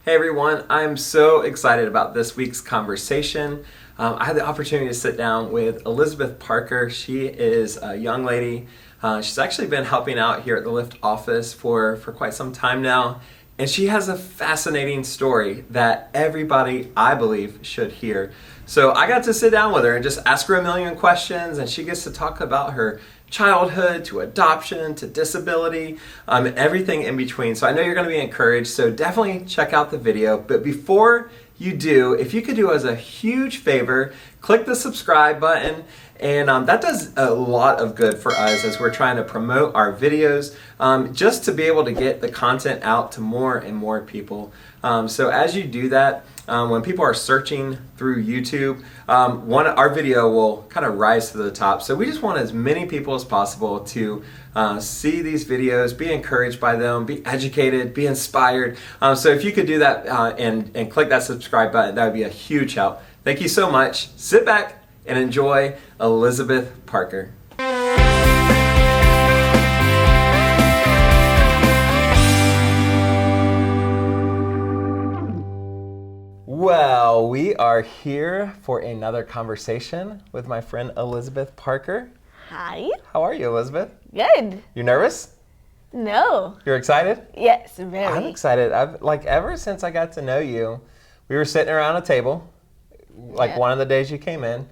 Hey everyone, I'm so excited about this week's conversation. I had the opportunity to sit down with Elizabeth Parker. She is a young lady. She's actually been helping out here at the Lift office for quite some time now. And she has a fascinating story that everybody, I believe, should hear. So I got to sit down with her and just ask her a million questions, and she gets to talk about her childhood to adoption to disability, everything in between. So I know you're going to be encouraged, so definitely check out the video. But before you do, if you could do us a huge favor, click the subscribe button, and that does a lot of good for us as we're trying to promote our videos, just to be able to get the content out to more and more people. So as you do that, when people are searching through YouTube, our video will kind of rise to the top. So we just want as many people as possible to see these videos, be encouraged by them, be educated, be inspired. So if you could do that and click that subscribe button, that would be a huge help. Thank you so much. Sit back and enjoy Elizabeth Parker. Well, we are here for another conversation with my friend Elizabeth Parker. Hi. How are you, Elizabeth? Good. You nervous? No. You're excited? Yes, very. I'm excited. Ever since I got to know you, we were sitting around a table, one of the days you came in,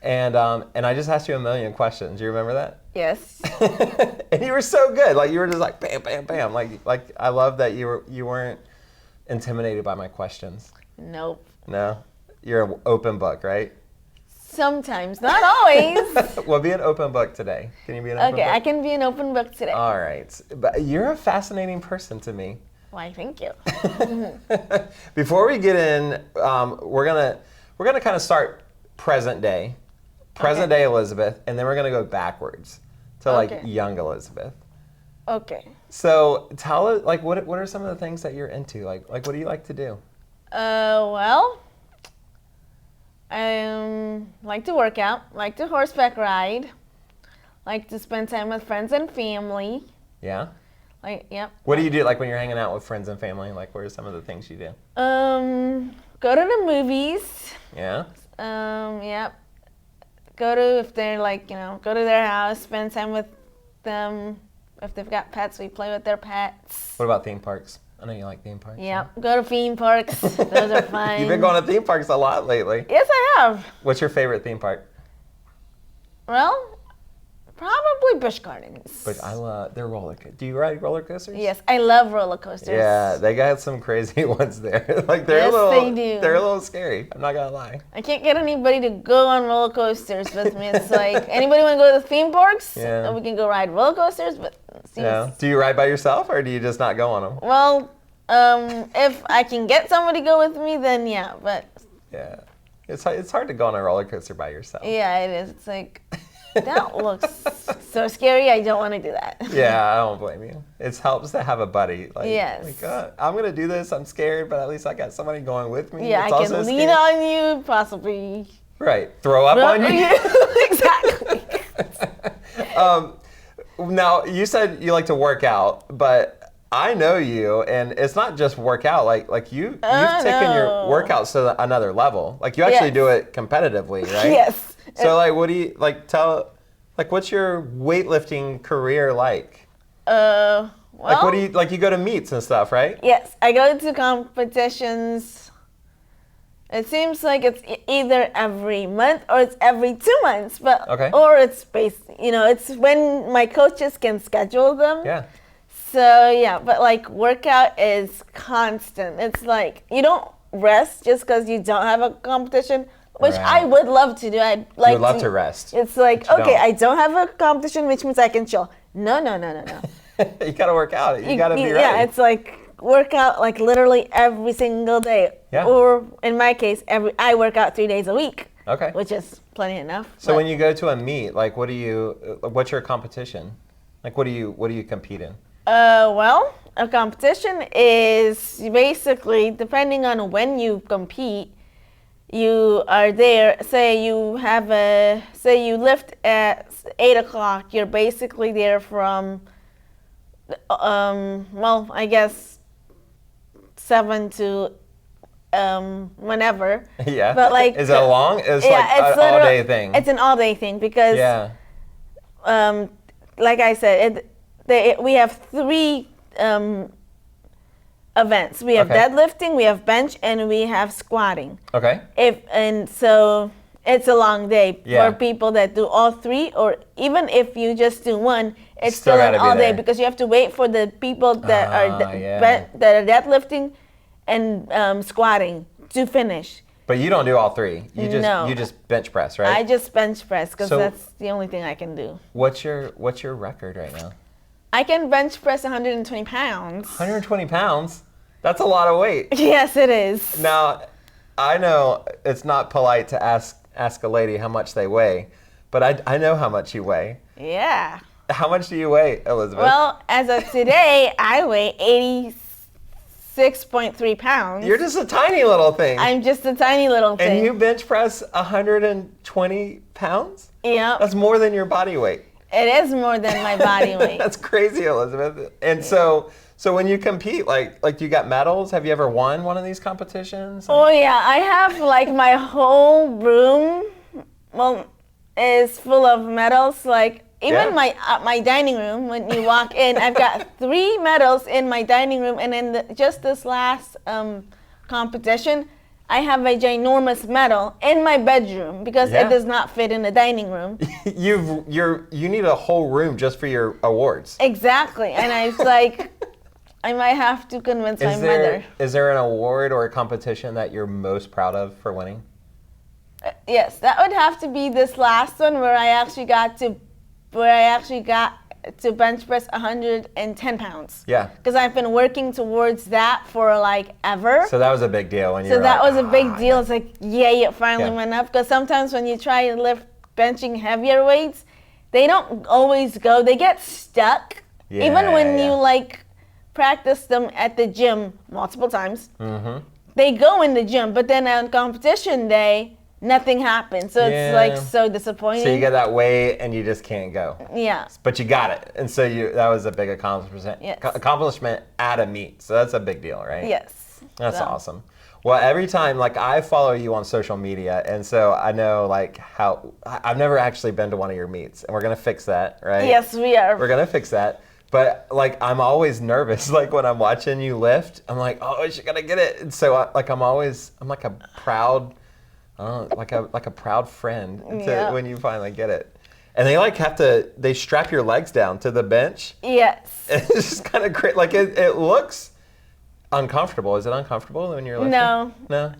and I just asked you a million questions. You remember that? Yes. And you were so good. You were just like bam, bam, bam. Like I love that you weren't intimidated by my questions. Nope. No? You're an open book, right? Sometimes, not always. Well, be an open book today. Can you be an open book? Okay, I can be an open book today. All right. But you're a fascinating person to me. Why, thank you. Before we get in, we're gonna kind of start present day Elizabeth, and then we're gonna go backwards to young Elizabeth. Okay. So tell us, what are some of the things that you're into? Like what do you like to do? Well, I like to work out, like to horseback ride, like to spend time with friends and family. Yeah? Yep. What do you do, when you're hanging out with friends and family? What are some of the things you do? Go to the movies. Yeah? Yep. Go to their house, spend time with them. If they've got pets, we play with their pets. What about theme parks? I know you like theme parks. Yep. Yeah. Go to theme parks. Those are fun. You've been going to theme parks a lot lately. Yes, I have. What's your favorite theme park? Well, probably Busch Gardens. But I love their roller coasters. Do you ride roller coasters? Yes, I love roller coasters. Yeah, they got some crazy ones there. They do. They're a little scary. I'm not gonna lie. I can't get anybody to go on roller coasters with me. It's anybody want to go to the theme parks? Yeah. We can go ride roller coasters, but yeah. Do you ride by yourself, or do you just not go on them? Well, if I can get somebody to go with me, then yeah. But yeah, it's hard to go on a roller coaster by yourself. Yeah, it is. It's that looks so scary. I don't want to do that. Yeah, I don't blame you. It helps to have a buddy. Yes. I'm gonna do this. I'm scared, but at least I got somebody going with me. Yeah, I can lean on you, possibly. Right. Throw up on you. Exactly. Now, you said you like to work out, but I know you, and it's not just work out. You've taken your workouts to another level. You actually do it competitively, right? Yes. So, what do you what's your weightlifting career like? Well, what do you go to meets and stuff, right? Yes, I go to competitions. It seems like it's either every month or it's every 2 months, or it's it's when my coaches can schedule them. Yeah. So yeah, but workout is constant. It's you don't rest just because you don't have a competition, which I would love to do. I'd like you would love to rest. It's I don't have a competition, which means I can chill. No. You gotta work out. You gotta be ready. Yeah, it's workout literally every single day. Yeah. Or in my case, I work out 3 days a week. Okay. Which is plenty enough. So when you go to a meet, what's your competition? What do you compete in? Well, a competition is basically, depending on when you compete, you are there, say you lift at 8 o'clock, you're basically there from, I guess 7 to whenever. Yeah. But like, is it long? It's yeah, like it's an all-day thing. It's an all-day thing because, yeah. like I said, we have 3 events. We have deadlifting, we have bench, and we have squatting. Okay. So it's a long day Yeah. for people that do all 3, or even if you just do one, it's Still still an gotta be all day there. because you have to wait for the people that that are deadlifting and squatting to finish. But you don't do all 3. You just bench press, right? I just bench press because So- that's the only thing I can do. What's your record right now? I can bench press 120 pounds. 120 pounds? That's a lot of weight. Yes, it is. Now, I know it's not polite to ask a lady how much they weigh, but I know how much you weigh. Yeah. How much do you weigh, Elizabeth? Well, as of today, I weigh 86.3 pounds. You're just a tiny little thing. I'm just a tiny little thing. And you bench press 120 pounds? Yeah. That's more than your body weight. It is more than my body weight. That's crazy, Elizabeth. And so when you compete, like you got medals? Have you ever won one of these competitions? Oh yeah, I have like my whole room, is full of medals. Like even my dining room, when you walk in, I've got 3 medals in my dining room, and in just this last competition, I have a ginormous medal in my bedroom because it does not fit in the dining room. You need a whole room just for your awards. Exactly, and I was like, I might have to convince my mother. Is there an award or a competition that you're most proud of for winning? Yes, that would have to be this last one where I actually got to bench press 110 pounds. Yeah. Because I've been working towards that for like ever. So that was a big deal when you So were that like, was a big deal. It's like, yay, it finally Yeah. went up. Because sometimes when you try to lift benching heavier weights, they don't always go. They get stuck. Yeah, Even when yeah. you like practice them at the gym multiple times, Mm-hmm. they go in the gym. But then on competition day, nothing happens. So it's like so disappointing. So you get that weight and you just can't go. Yeah. But you got it. And so that was a big accomplishment. Yes. Accomplishment at a meet. So that's a big deal, right? Yes. That's So. awesome. Well, every time, like, I follow you on social media, and so I know, like, how I've never actually been to one of your meets, and we're gonna fix that, right? Yes, we are. We're gonna fix that. But like, I'm always nervous. Like when I'm watching you lift, I'm like, oh, is she gonna get it? And so I'm like a proud, like a proud friend when you finally get it. And they strap your legs down to the bench. Yes. It's just kind of crazy. Like it looks uncomfortable. Is it uncomfortable when you're lifting? No. No.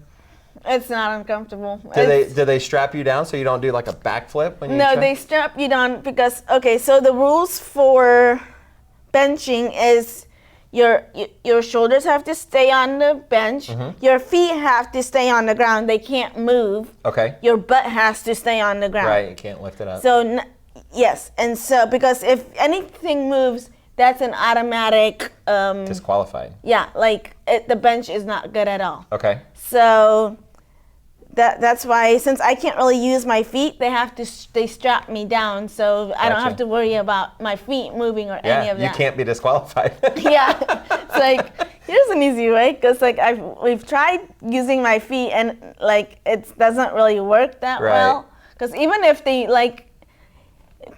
It's not uncomfortable. Do they strap you down so you don't do like a backflip when you No, try? they strap you down because so the rules for benching is your shoulders have to stay on the bench, your feet have to stay on the ground, they can't move. Okay. Your butt has to stay on the ground. Right, you can't lift it up. So yes, and so because if anything moves, that's an automatic Disqualified. Yeah, like the bench is not good at all. Okay. So that's why, since I can't really use my feet, they strap me down, so I don't Gotcha. have to worry about my feet moving or any of that. You can't be disqualified. Yeah, it's like here's an easy way, because like we've tried using my feet and like it doesn't really work that well. Because even if they like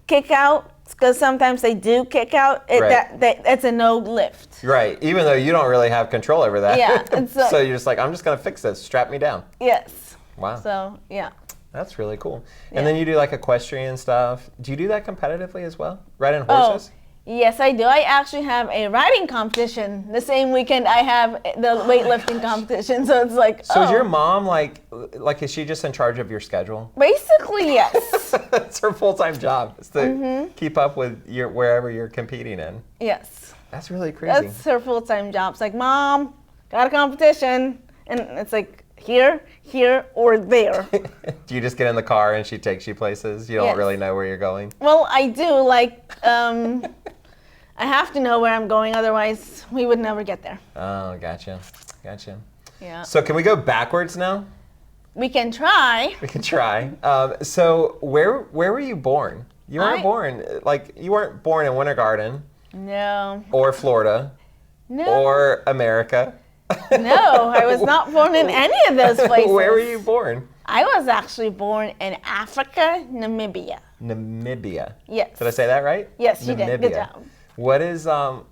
kick out, because sometimes they do kick out, it's a no lift. Right, even though you don't really have control over that. Yeah, and so you're just like, I'm just gonna fix this, strap me down. Yes. Wow. So yeah. That's really cool. And then you do like equestrian stuff. Do you do that competitively as well? Riding horses? Yes, I do. I actually have a riding competition the same weekend I have the weightlifting competition. So it's like, So is your mom like is she just in charge of your schedule? Basically, yes. That's her full-time job, is to keep up with wherever you're competing in. Yes. That's really crazy. That's her full-time job. It's like, Mom, got a competition. And it's like, here, or there. Do you just get in the car and she takes you places? You don't really know where you're going? Well, I do. Like, I have to know where I'm going, otherwise we would never get there. Oh, gotcha. Yeah. So can we go backwards now? We can try. We can try. So where were you born? You weren't born in Winter Garden. No. Or Florida. No. Or America. No, I was not born in any of those places. Where were you born? I was actually born in Africa, Namibia. Namibia. Yes. Did I say that right? Yes, you Namibia. did. Good job. What is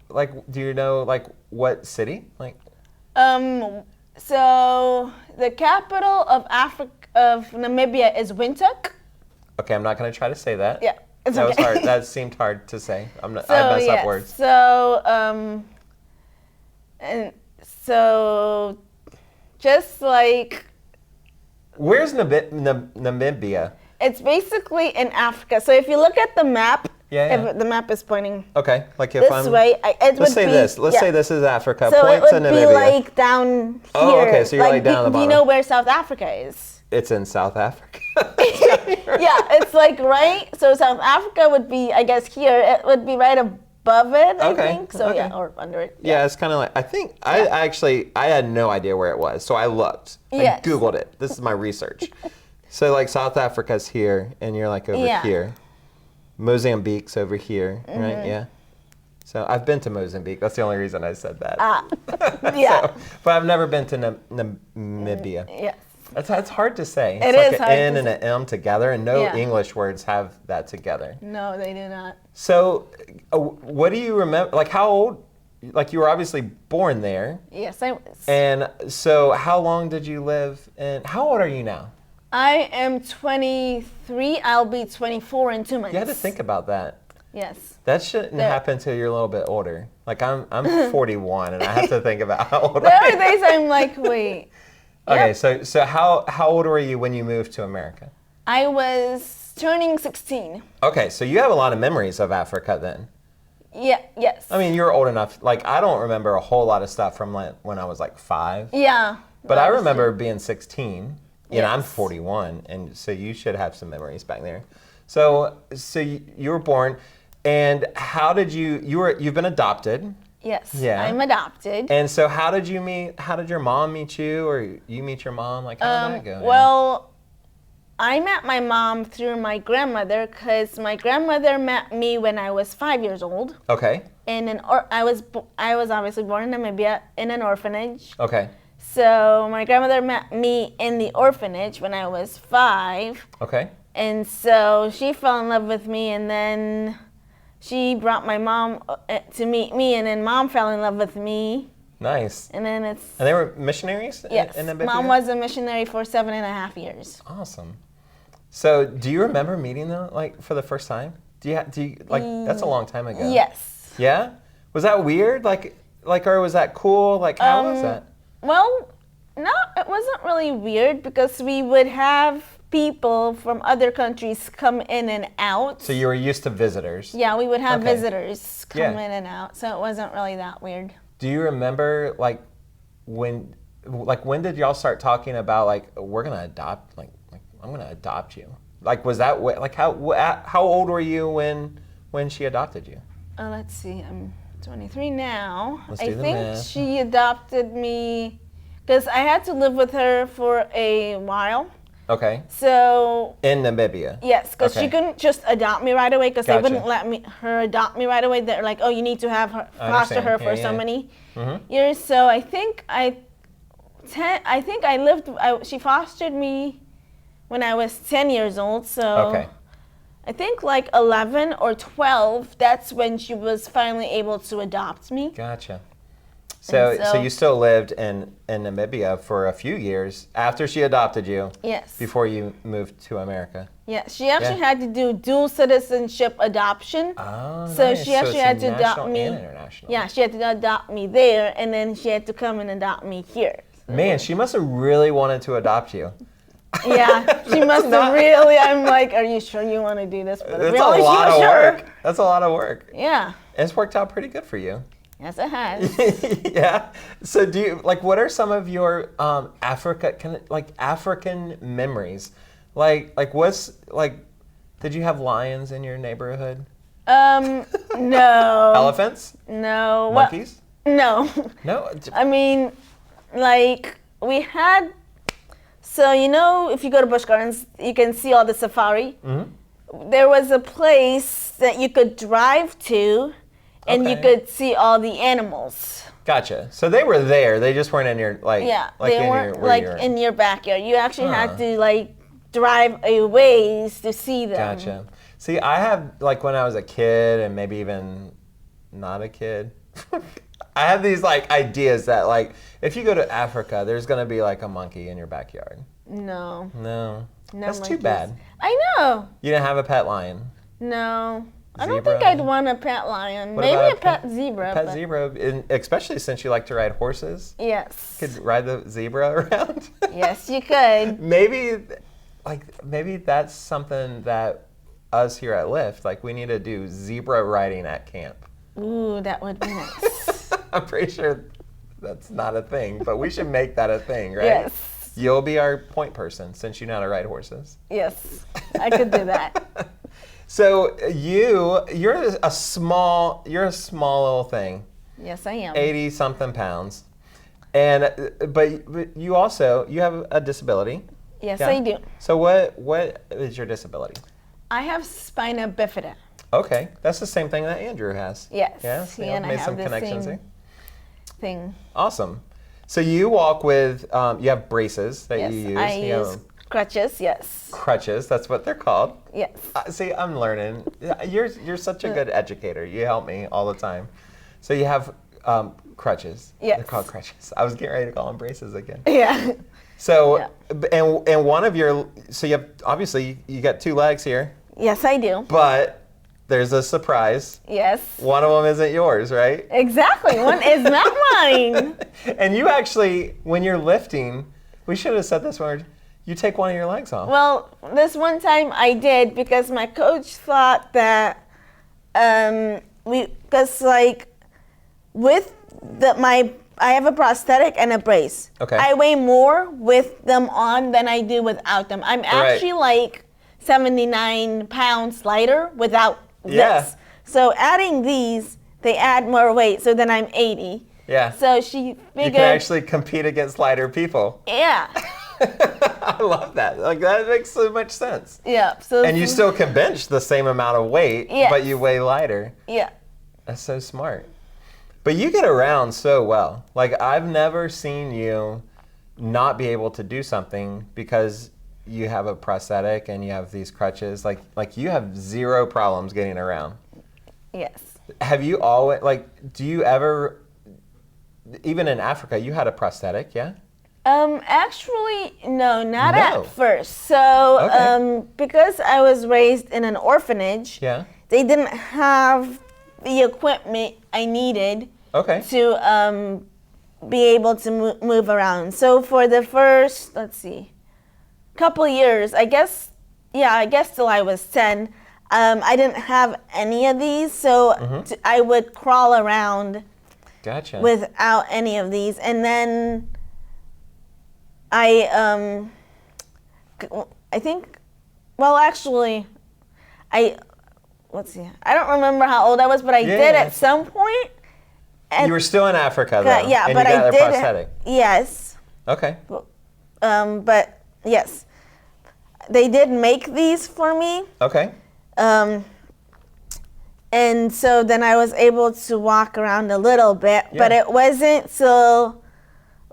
like? Do you know like what city? Like. So the capital of Namibia is Windhoek. Okay, I'm not going to try to say that. Yeah, it's that okay. was hard. That seemed hard to say. I mess up words. So and so just like. Where's Namibia? It's basically in Africa. So if you look at the map, if the map is pointing like if this way, let's say this. Let's say this is Africa. So point it to would Namibia. be like down here. Oh, okay. So you're like down the bottom. Do you know where South Africa is? It's in South Africa. Yeah, it's like right. So South Africa would be, I guess, here. It would be right above it, I think. So yeah, or under it. Yeah, it's kind of like I had no idea where it was, so I looked. Yes. I Googled it. This is my research. So like South Africa's here, and you're like over here. Mozambique's over here, right? Yeah. So I've been to Mozambique. That's the only reason I said that. Yeah. But I've never been to Namibia. Yes. That's hard to say. It it's is like hard an N to and an M together, and no English words have that together. No, they do not. So, what do you remember? Like, how old? Like, you were obviously born there. Yes, I was. And so, how long did you live? And how old are you now? I am 23. I'll be 24 in 2 months. You had to think about that. Yes. That shouldn't happen until you're a little bit older. Like, I'm 41, and I have to think about how old There I are am. days I'm like, wait. Okay, so how old were you when you moved to America? I was turning 16. Okay, so you have a lot of memories of Africa then. Yeah, yes. I mean, you're old enough. Like, I don't remember a whole lot of stuff from like when I was like 5. Yeah. But I remember being 16. Yes. I'm 41, and so you should have some memories back there. So you were born, and how did you've been adopted? Yes. Yeah. I'm adopted. And so how did you meet? How did your mom meet you, or you meet your mom? Like how did that go? Well, I met my mom through my grandmother because my grandmother met me when I was 5 years old. Okay. I was obviously born in Namibia in an orphanage. Okay. So my grandmother met me in the orphanage when I was 5. Okay. And so she fell in love with me, and then she brought my mom to meet me, and then mom fell in love with me. Nice. And then And they were missionaries? Yes. In Namibia? Mom was a missionary for 7.5 years. Awesome. So do you remember meeting them like for the first time? Do you like that's a long time ago? Yes. Yeah? Was that weird? Like or was that cool? Like how was that? Well, no, it wasn't really weird because we would have people from other countries come in and out. So you were used to visitors? Yeah, we would have Okay. visitors come in and out, so it wasn't really that weird. Do you remember like when did y'all start talking about like we're gonna adopt like I'm gonna adopt you? Like was that like how old were you when she adopted you? Let's see, I'm 23 now. Let's I do the think math. she adopted me because I had to live with her for a while. Okay. So In Namibia. yes, because she Okay. couldn't just adopt me right away because they Gotcha. wouldn't let her adopt me right away. They're like, oh, you need to have her foster her for so many years. So I think she fostered me when I was 10 years old. So Okay. I think like 11 or 12. That's when she was finally able to adopt me. Gotcha. So so- you still lived in Namibia for a few years after she adopted you. Yes. Before you moved to America. Yeah, she actually had to do dual citizenship adoption. Oh, So nice. she actually it's had to adopt national me. and international. Yeah, she had to adopt me there, and then she had to come and adopt me here. Man, she must have really wanted to adopt you. Yeah, she must have really. I'm like, are you sure you want to do this? But That's really, a lot she of was sure. work. That's a lot of work. Yeah, And it's worked out pretty good for you. yes, it has. Yeah. So do you what are some of your African memories? Like what's did you have lions in your neighborhood? No. Elephants? No. Monkeys? No. No. I mean, like we had. So if you go to Busch Gardens, you can see all the safari. Mm-hmm. There was a place that you could drive to, and you Okay. could see all the animals. Gotcha. So they were there. They just weren't in your Yeah, like they in weren't your, where like you're- in your backyard. You actually had to like drive a ways to see them. Gotcha. See, I have like when I was a kid and maybe even not a kid, I have these like ideas that like if you go to Africa, there's gonna be like a monkey in your backyard. No. No. That's too monkeys. bad. I know. You didn't have a pet lion. No. I Zebra? don't think I'd want a pet lion. What Maybe about a pet zebra. Pet but zebra, especially since you like to ride horses. Yes. Could ride the zebra around. Yes, you could. Maybe that's something that us here at Lyft, like we need to do zebra riding at camp. Ooh, that would be nice. I'm pretty sure that's not a thing, but we should make that a thing, right? Yes. You'll be our point person since you know how to ride horses. Yes, I could do that. So you're a small little thing, Yes, I am. 80 something pounds, but you have a disability. Yes, Yeah? I do. So what is your disability? I have spina bifida. Okay, that's the same thing that Andrew has. Yes, Yeah, he and I made have some the connections same there. thing. Awesome. So you walk with, you have braces that Yes, you use. I You have use crutches. Yes. crutches. That's what they're called. Yes. See, I'm learning. You're such a good educator. You help me all the time. So you have crutches. Yes. They're called crutches. I was getting ready to call them braces again. Yeah. So Yeah. and one of your, so you have obviously you got 2 legs here, Yes, I do. but there's a surprise. Yes. One of them isn't yours, right? Exactly. One is not mine. And you actually, when you're lifting, we should have said this word. You take one of your legs off. Well, this one time I did because my coach thought that because like with I have a prosthetic and a brace. Okay. I weigh more with them on than I do without them. I'm actually like 79 pounds lighter without Yeah. this. So adding these, they add more weight. So then I'm 80. Yeah. So she You figured. can actually compete against lighter people. Yeah. I love that. Like that makes so much sense. Yeah. So. And you still can bench the same amount of weight, Yes. but you weigh lighter. Yeah. That's so smart. But you get around so well. Like I've never seen you not be able to do something because you have a prosthetic and you have these crutches. Like you have zero problems getting around. Yes. Have you always, do you ever, even in Africa, you had a prosthetic, yeah? Actually, no, not No. at first. So, Okay. because I was raised in an orphanage, Yeah. they didn't have the equipment I needed Okay. to be able to move around. So for the first, couple years, I guess till I was 10, I didn't have any of these. So I would crawl around Gotcha. without any of these. And then I think, well, actually, I don't remember how old I was, but I did Yeah. at some point. You were still in Africa, though. Yeah, and but you got I a did. prosthetic. Yes. Okay. But yes, they did make these for me. Okay. And so then I was able to walk around a little bit, but Yeah. it wasn't till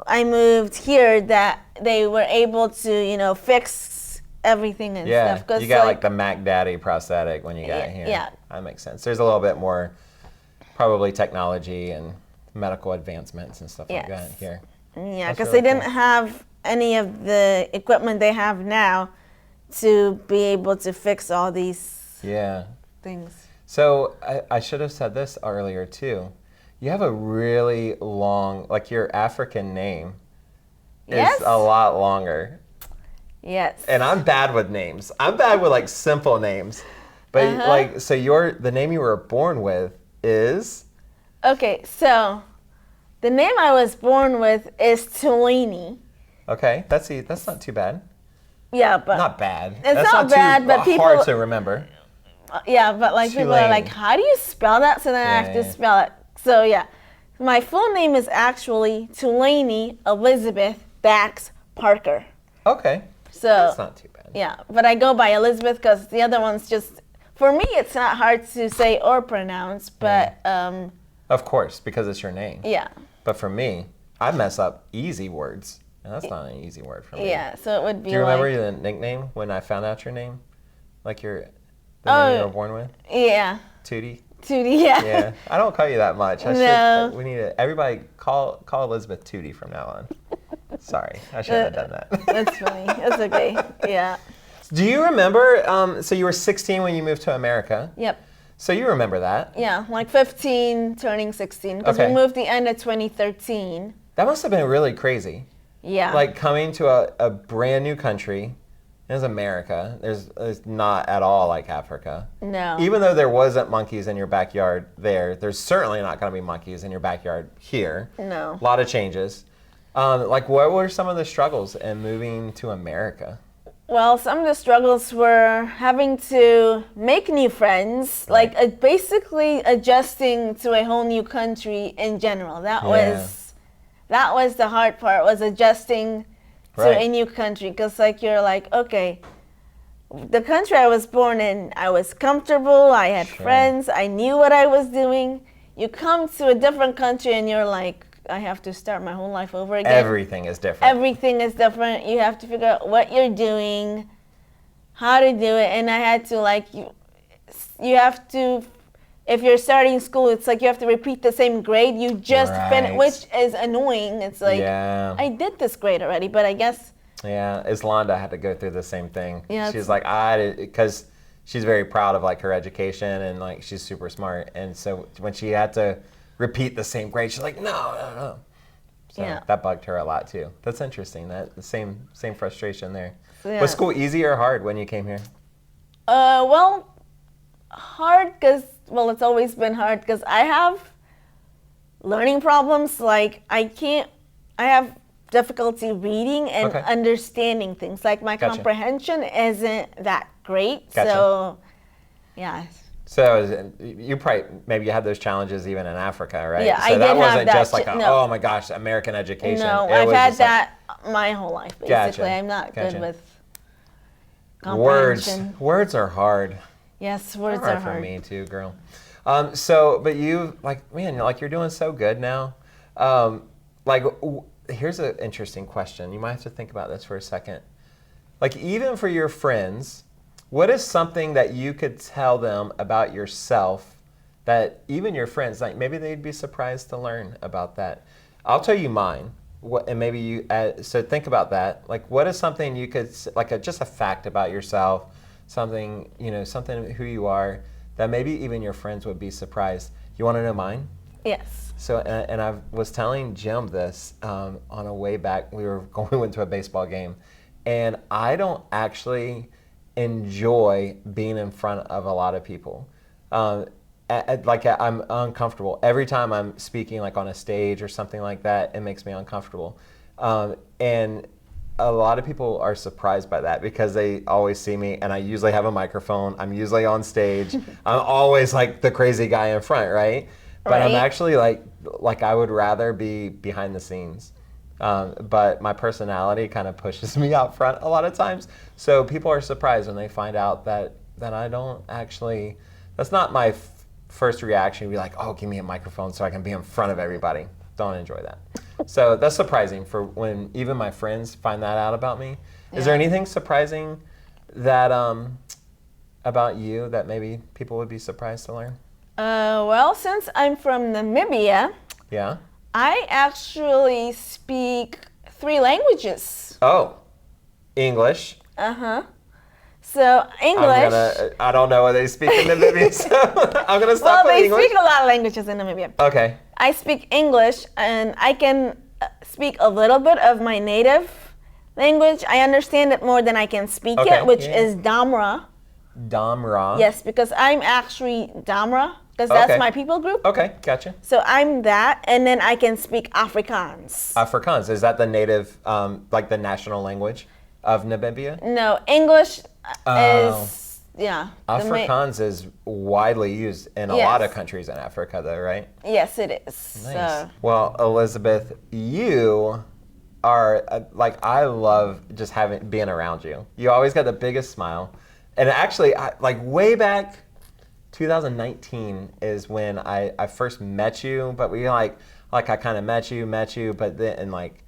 I moved here that they were able to, fix everything and Yeah. stuff. 'Cause, You got like the Mac Daddy prosthetic when you got here. Yeah. That makes sense. There's a little bit more probably technology and medical advancements and stuff like that Yes. here. Yeah, That's because really they didn't cool. have any of the equipment they have now to be able to fix all these Yeah. things. So I should have said this earlier too. You have a really long, like your African name Yes. is a lot longer. Yes. And I'm bad with names. I'm bad with like simple names. But so the name you were born with is? Okay, so the name I was born with is Tulini. Okay, that's not too bad. Yeah, but Not bad. It's That's not too bad, but people- hard to remember. yeah, but like people are like, Tulane. how do you spell that? So then I have to Yeah. spell it. So yeah, my full name is actually Tulani Elizabeth Dax Parker. Okay, So that's not too bad. yeah, but I go by Elizabeth because the other one's just, for me, it's not hard to say or pronounce. But Of course, because it's your name. yeah. But for me, I mess up easy words. And that's not an easy word for me. Yeah, so it would be Do you remember the nickname when I found out your name? Like the name you were born with? Yeah. Tootie? Tootie, yeah. Yeah. I don't call you that much. We need to, everybody call Elizabeth Tootie from now on. Sorry, I shouldn't have done that. That's funny. That's okay. Yeah. Do you remember, so you were 16 when you moved to America? Yep. So you remember that? Yeah, like 15, turning 16, because we moved the end of 2013. That must have been really crazy. Yeah. Like coming to a brand new country. There's America. There's not at all like Africa. No. Even though there wasn't monkeys in your backyard there's certainly not going to be monkeys in your backyard here. No. A lot of changes. Like what were some of the struggles in moving to America? Well, some of the struggles were having to make new friends, Right. like basically adjusting to a whole new country in general. That was the hard part, was adjusting to a new country, because like you're like, okay, the country I was born in, I was comfortable, I had friends, I knew what I was doing. You come to a different country and you're like, I have to start my whole life over again. Everything is different. Everything is different. You have to figure out what you're doing, how to do it, and I had to you have to, if you're starting school, it's like you have to repeat the same grade you just finished, which is annoying. It's like, I did this grade already, but I guess. Yeah, Islanda had to go through the same thing. Yeah, she's like, because she's very proud of like her education and like she's super smart. And so when she had to repeat the same grade, she's like, no. So that bugged her a lot too. That's interesting. That the same frustration there. So, was school easy or hard when you came here? Well, hard because, it's always been hard because I have learning problems. Like I have difficulty reading and understanding things. Like my comprehension isn't that great. So, yeah. So you maybe you had those challenges even in Africa, right? Yeah, so I did that wasn't have that. just like, oh my gosh, American education. No, I've had that my whole life, basically. I'm not good with comprehension. Words are hard. Yes, words are hard. For me too, girl. But you, you're doing so good now. Here's an interesting question. You might have to think about this for a second. Like, even for your friends, what is something that you could tell them about yourself that even your friends, like maybe they'd be surprised to learn about that? I'll tell you mine. And maybe you, so think about that. Like, what is something you could, just a fact about yourself, something who you are, that maybe even your friends would be surprised. You want to know mine? Yes. So, and I was telling Jim this on a way back. We went to a baseball game, and I don't actually enjoy being in front of a lot of people. I'm uncomfortable every time I'm speaking, like on a stage or something like that. It makes me uncomfortable, and a lot of people are surprised by that because they always see me, and I usually have a microphone. I'm usually on stage. I'm always like the crazy guy in front, right? But I'm actually like I would rather be behind the scenes. But my personality kind of pushes me out front a lot of times. So people are surprised when they find out that I don't actually, that's not my first reaction to be like, oh, give me a microphone so I can be in front of everybody. Don't enjoy that. So that's surprising for when even my friends find that out about me. Yeah. Is there anything surprising that about you that maybe people would be surprised to learn? Well, since I'm from Namibia, I actually speak 3 languages. Oh, English. So English. I don't know what they speak in Namibia, so I'm gonna stop with English. Well, they speak a lot of languages in Namibia. Okay. I speak English, and I can speak a little bit of my native language. I understand it more than I can speak it, which is Damra. Damra. Yes, because I'm actually Damra, because that's my people group. Okay, gotcha. So I'm that, and then I can speak Afrikaans. Afrikaans, is that the native, like the national language of Namibia? No, English is, Afrikaans is widely used in a lot of countries in Africa, though, right? Yes, it is. Nice. So. Well, Elizabeth, you are, I love just being around you. You always got the biggest smile. And actually, way back, 2019 is when I first met you, but we a like I kind of met you, but then and like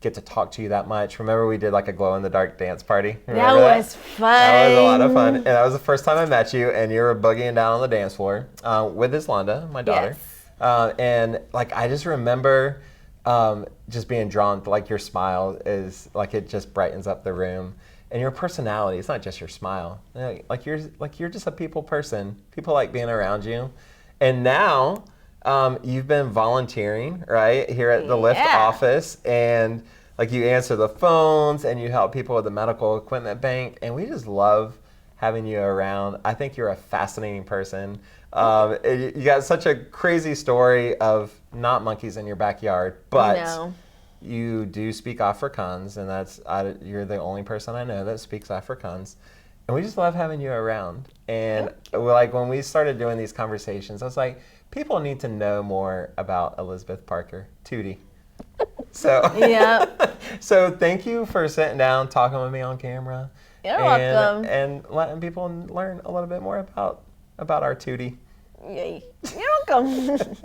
get to talk to you that much. Remember we did like a glow in the dark dance party? Remember That was fun. That was a lot of fun. And that was the first time I met you, and you were boogieing down on the dance floor with Islanda, my daughter. Yes. And like I just remember just being drawn to like your smile is like it just brightens up the room. And your personality, it's not just your smile. Like you're just a people person. People like being around you. And now you've been volunteering, right, here at the Lift office, and like you answer the phones and you help people with the medical equipment bank, and we just love having you around. I think you're a fascinating person. You got such a crazy story of not monkeys in your backyard, but you do speak Afrikaans, and you're the only person I know that speaks Afrikaans. And we just love having you around. And like when we started doing these conversations, I was like, people need to know more about Elizabeth Parker, Tootie. So, so thank you for sitting down, talking with me on camera. You're welcome. And letting people learn a little bit more about our Tootie. Yay. You're welcome.